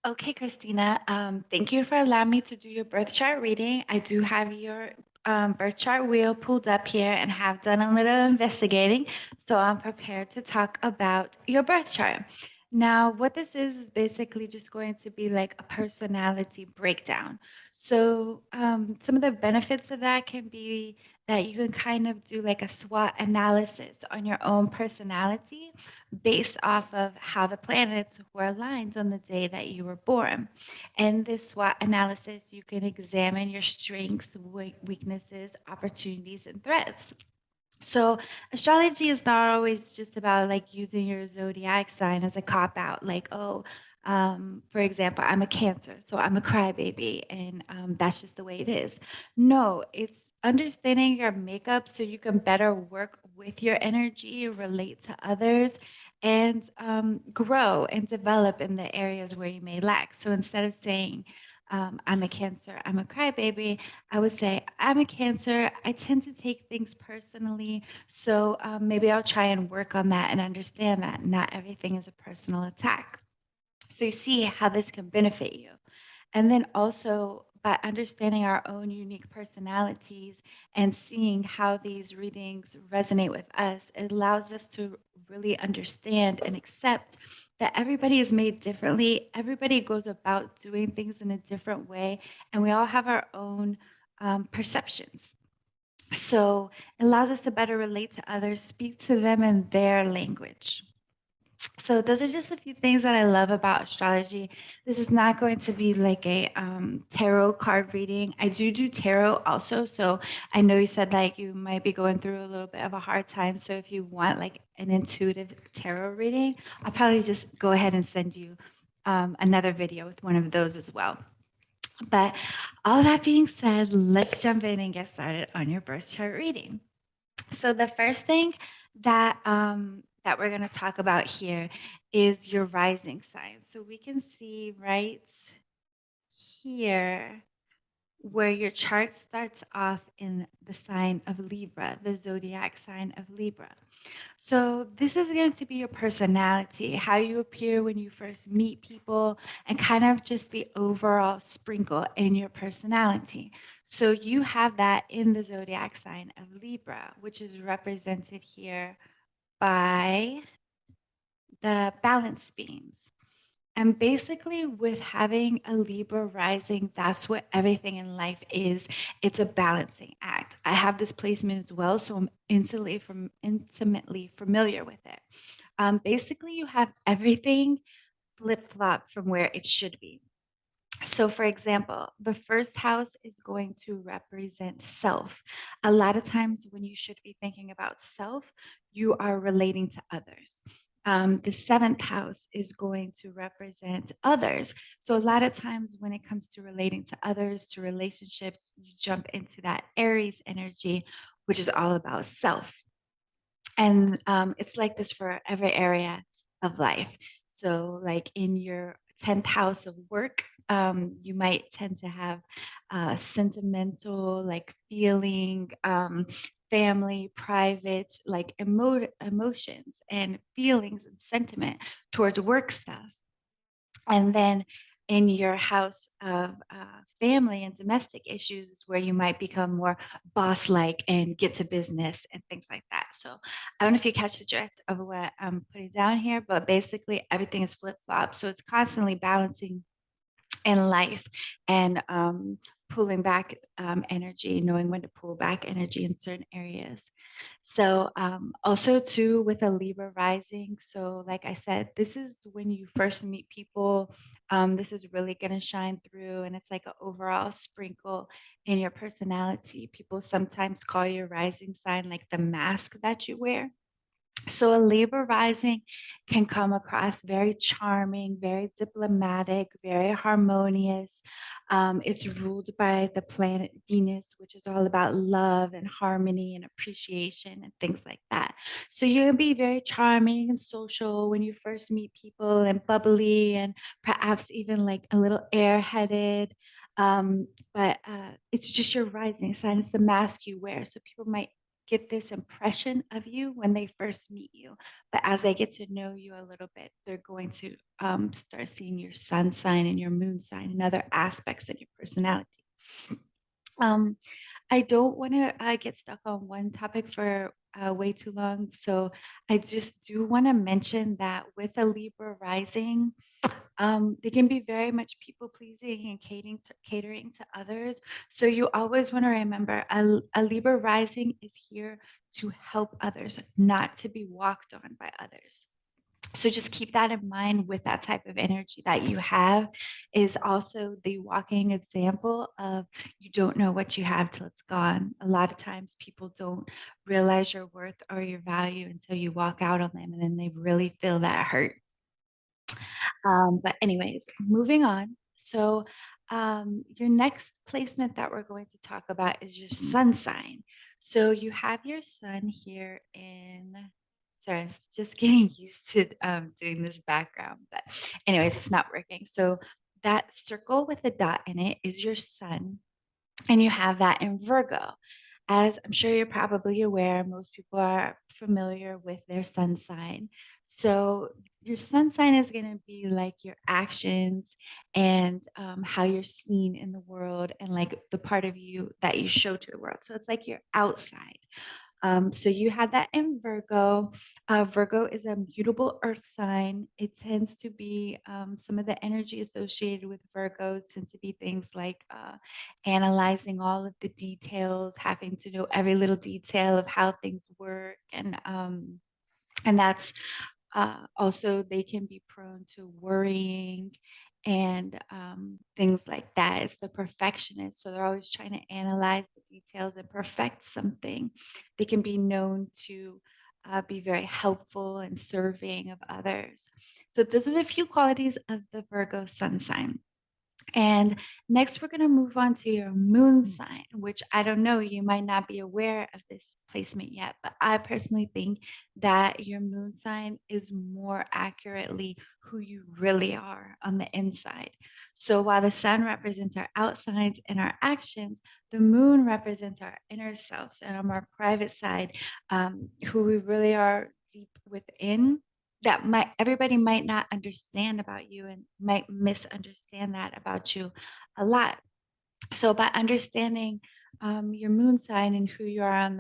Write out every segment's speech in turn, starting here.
Okay, Christina, thank you for allowing me to do your birth chart reading. I do have your birth chart wheel pulled up here and have done a little investigating, so I'm prepared to talk about your birth chart. Now, what this is basically just going to be like a personality breakdown. So, some of the benefits of that can be that you can kind of do like a SWOT analysis on your own personality based off of how the planets were aligned on the day that you were born. In this SWOT analysis, you can examine your strengths, weaknesses, opportunities, and threats. So, astrology is not always just about like using your zodiac sign as a cop out, like, oh, for example, I'm a Cancer, so I'm a crybaby, and that's just the way it is. No, it's understanding your makeup so you can better work with your energy, relate to others, and grow and develop in the areas where you may lack. So instead of saying, I'm a Cancer, I'm a crybaby, I would say, I'm a Cancer. I tend to take things personally. So maybe I'll try and work on that and understand that not everything is a personal attack. So you see how this can benefit you. And then also by understanding our own unique personalities and seeing how these readings resonate with us, it allows us to really understand and accept that everybody is made differently. Everybody goes about doing things in a different way, and we all have our own perceptions. So it allows us to better relate to others, speak to them in their language. So those are just a few things that I love about astrology. This is not going to be like a tarot card reading. I do tarot also. So I know you said like you might be going through a little bit of a hard time. So if you want like an intuitive tarot reading, I'll probably just go ahead and send you another video with one of those as well. But all that being said, let's jump in and get started on your birth chart reading. So the first thing that we're going to talk about here is your rising sign. So we can see right here where your chart starts off in the sign of Libra, the zodiac sign of Libra. So this is going to be your personality, how you appear when you first meet people, and kind of just the overall sprinkle in your personality. So you have that in the zodiac sign of Libra, which is represented here by the balance beams. And basically, with having a Libra rising, that's what everything in life is. It's a balancing act. I have this placement as well, so I'm intimately familiar with it. Basically, you have everything flip flop from where it should be. So, for example, the first house is going to represent self. A lot of times, when you should be thinking about self, you are relating to others. The seventh house is going to represent others. So, a lot of times, when it comes to relating to others, to relationships, you jump into that Aries energy, which is all about self. And it's like this for every area of life. So, like in your 10th house of work, you might tend to have sentimental, like feeling, family, private, like emotions and feelings and sentiment towards work stuff. And then in your house of family and domestic issues is where you might become more boss like and get to business and things like that. So I don't know if you catch the drift of what I'm putting down here, but basically everything is flip flop. So it's constantly balancing in life and pulling back energy, knowing when to pull back energy in certain areas. So, also too with a Libra rising. So, like I said, this is when you first meet people. This is really going to shine through, and it's like an overall sprinkle in your personality. People sometimes call your rising sign like the mask that you wear. So a Libra rising can come across very charming, very diplomatic, very harmonious. It's ruled by the planet Venus, which is all about love and harmony and appreciation and things like that. So you're gonna be very charming and social when you first meet people and bubbly and perhaps even like a little airheaded. But it's just your rising sign. It's the mask you wear. So people might get this impression of you when they first meet you. But as they get to know you a little bit, they're going to start seeing your sun sign and your moon sign and other aspects of your personality. Um, I don't want to get stuck on one topic for way too long. So I just do want to mention that with a Libra rising, they can be very much people pleasing and catering to others. So you always want to remember a Libra rising is here to help others, not to be walked on by others. So just keep that in mind with that type of energy that you have is also the walking example of you don't know what you have till it's gone. A lot of times people don't realize your worth or your value until you walk out on them and then they really feel that hurt. But anyways, moving on. So your next placement that we're going to talk about is your sun sign. So you have your sun here in, sorry, I'm just getting used to doing this background, but anyways, it's not working. So that circle with a dot in it is your sun, and you have that in Virgo. As I'm sure you're probably aware, most people are familiar with their sun sign. So, your sun sign is going to be like your actions and how you're seen in the world and like the part of you that you show to the world. So, it's like your outside. So you had that in Virgo. Virgo is a mutable earth sign. It tends to be some of the energy associated with Virgo tends to be things like analyzing all of the details, having to know every little detail of how things work, and that's also they can be prone to worrying and things like that. It's the perfectionist. So they're always trying to analyze the details and perfect something. They can be known to be very helpful and serving of others. So those are the few qualities of the Virgo sun sign. And next, we're going to move on to your moon sign, which I don't know, you might not be aware of this placement yet, but I personally think that your moon sign is more accurately who you really are on the inside. So while the sun represents our outsides and our actions, the moon represents our inner selves and our more private side, who we really are deep within that might everybody might not understand about you and might misunderstand that about you a lot. So by understanding your moon sign and who you are on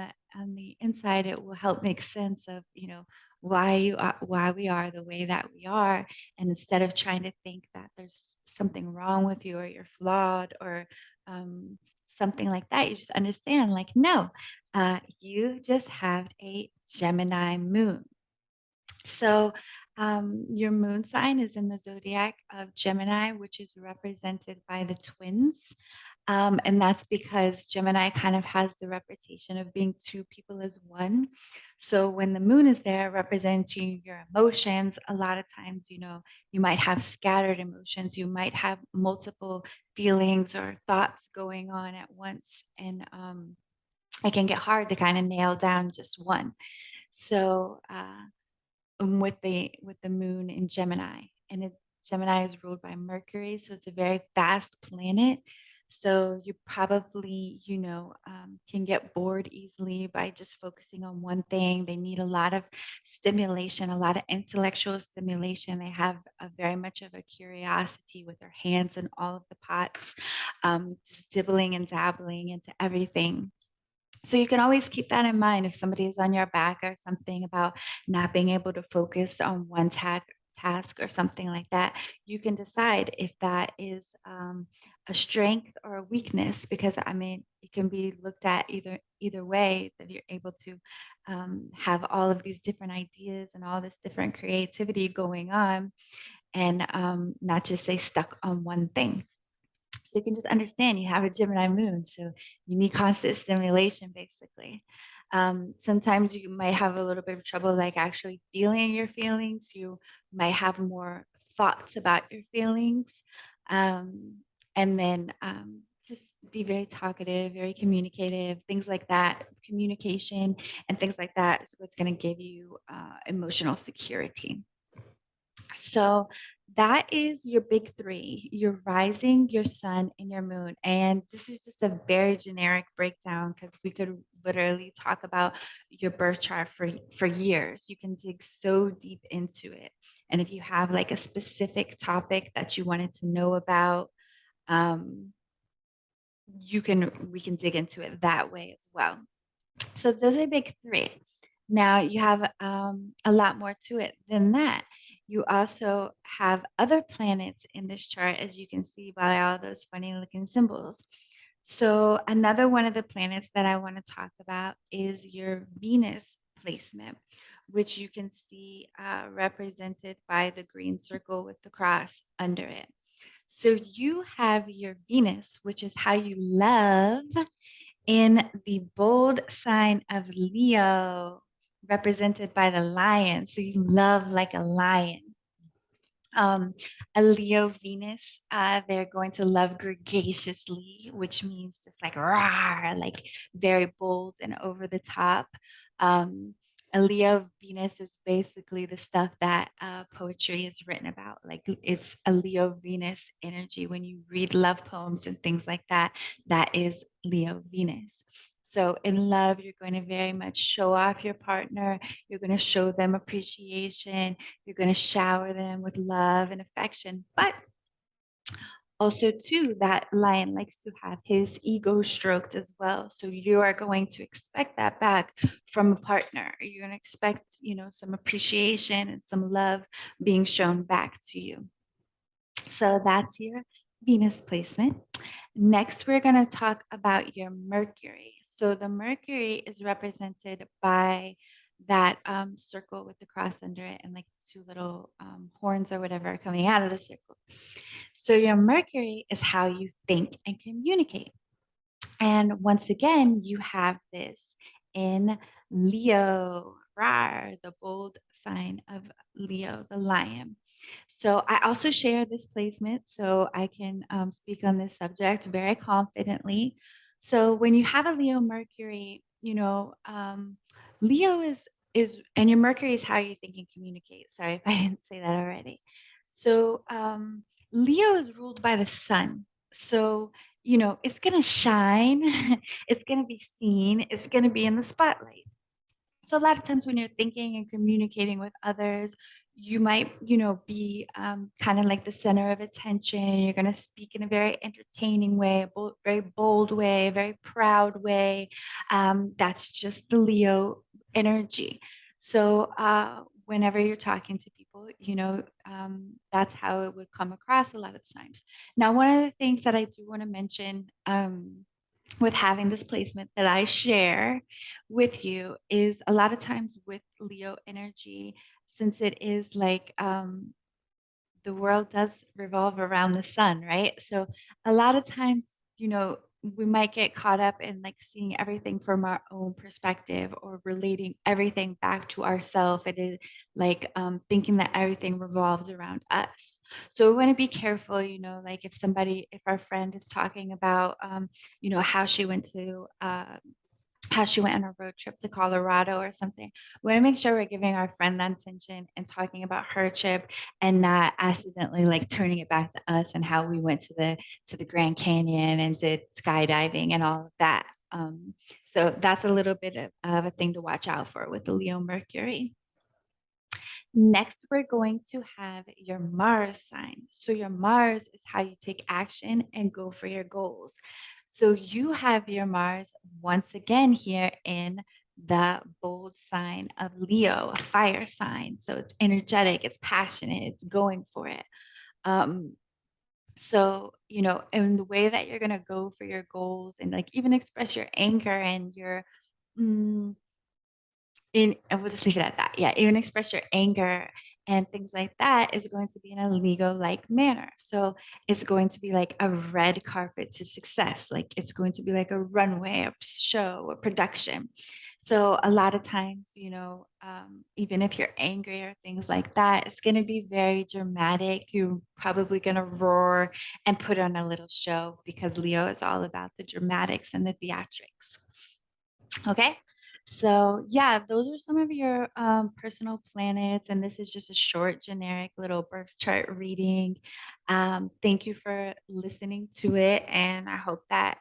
the inside, it will help make sense of why we are the way that we are. And instead of trying to think that there's something wrong with you or you're flawed or something like that, you just understand like no, you just have a Gemini moon. So, your moon sign is in the zodiac of Gemini, which is represented by the twins. And that's because Gemini kind of has the reputation of being two people as one. So, when the moon is there representing your emotions, a lot of times, you might have scattered emotions, you might have multiple feelings or thoughts going on at once. And it can get hard to kind of nail down just one. So, with the moon in Gemini, and Gemini is ruled by Mercury, so it's a very fast planet. So you probably, can get bored easily by just focusing on one thing. They need a lot of stimulation, a lot of intellectual stimulation. They have a very much of a curiosity with their hands in all of the pots, just dibbling and dabbling into everything. So you can always keep that in mind if somebody is on your back or something about not being able to focus on one task or something like that. You can decide if that is a strength or a weakness, because I mean it can be looked at either way, that you're able to have all of these different ideas and all this different creativity going on, and not just stay stuck on one thing. So you can just understand you have a Gemini moon. So you need constant stimulation, basically. Sometimes you might have a little bit of trouble, like actually feeling your feelings. You might have more thoughts about your feelings. And then just be very talkative, very communicative, things like that. Communication and things like that is what's going to give you emotional security. So that is your big three: your rising, your sun, and your moon. And this is just a very generic breakdown because we could literally talk about your birth chart for years. You can dig so deep into it. And if you have like a specific topic that you wanted to know about, um, we can dig into it that way as well. So those are big three. Now you have a lot more to it than that. You also have other planets in this chart, as you can see by all those funny looking symbols. So another one of the planets that I want to talk about is your Venus placement, which you can see represented by the green circle with the cross under it. So you have your Venus, which is how you love, in the bold sign of Leo, represented by the lion. So you love like a lion. A Leo Venus, they're going to love gregaciously, which means just like rah, like very bold and over the top. Um, a Leo Venus is basically the stuff that poetry is written about. Like it's a Leo Venus energy. When you read love poems and things like that, that is Leo Venus. So in love, you're going to very much show off your partner. You're going to show them appreciation. You're going to shower them with love and affection. But also, too, that lion likes to have his ego stroked as well. So you are going to expect that back from a partner. You're going to expect, some appreciation and some love being shown back to you. So that's your Venus placement. Next, we're going to talk about your Mercury. So the Mercury is represented by that circle with the cross under it and like two little horns or whatever coming out of the circle. So your Mercury is how you think and communicate. And once again, you have this in Leo, rawr, the bold sign of Leo, the lion. So I also share this placement so I can speak on this subject very confidently. So when you have a Leo Mercury, Leo and your Mercury is how you think and communicate. Sorry if I didn't say that already. So Leo is ruled by the sun. So it's going to shine, it's going to be seen, it's going to be in the spotlight. So a lot of times when you're thinking and communicating with others, you might, be kind of like the center of attention. You're going to speak in a very entertaining way, very bold way, a very proud way. That's just the Leo energy. So whenever you're talking to people, that's how it would come across a lot of times. Now, one of the things that I do want to mention with having this placement that I share with you is a lot of times with Leo energy, since it is like the world does revolve around the sun, right? So a lot of times, we might get caught up in like seeing everything from our own perspective or relating everything back to ourselves. It is like thinking that everything revolves around us. So we want to be careful, like if our friend is talking about, how she went to how she went on a road trip to Colorado or something. We want to make sure we're giving our friend that attention and talking about her trip and not accidentally like turning it back to us and how we went to the Grand Canyon and did skydiving and all of that. So that's a little bit of a thing to watch out for with the Leo Mercury. Next, we're going to have your Mars sign. So your Mars is how you take action and go for your goals. So you have your Mars once again here in the bold sign of Leo, a fire sign. So it's energetic, it's passionate, it's going for it. So, in the way that you're going to go for your goals and like even express your anger and your, mm, and we'll just leave it at that. Yeah, even express your anger and things like that is going to be in a legal like manner. So it's going to be like a red carpet to success. Like it's going to be like a runway, a show, a production. So a lot of times, even if you're angry or things like that, it's going to be very dramatic. You're probably going to roar and put on a little show because Leo is all about the dramatics and the theatrics. Okay. So, yeah, those are some of your personal planets, and this is just a short, generic little birth chart reading. Thank you for listening to it, and I hope that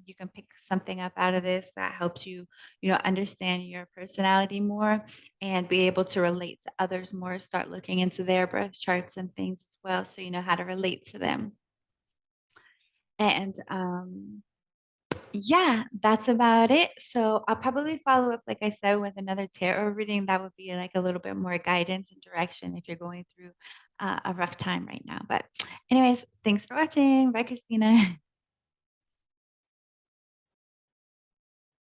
you can pick something up out of this that helps you, understand your personality more and be able to relate to others more. Start looking into their birth charts and things as well, so you know how to relate to them. And yeah, that's about it. So I'll probably follow up, like I said, with another tarot reading that would be like a little bit more guidance and direction if you're going through a rough time right now. But, anyways, thanks for watching. Bye, Christina.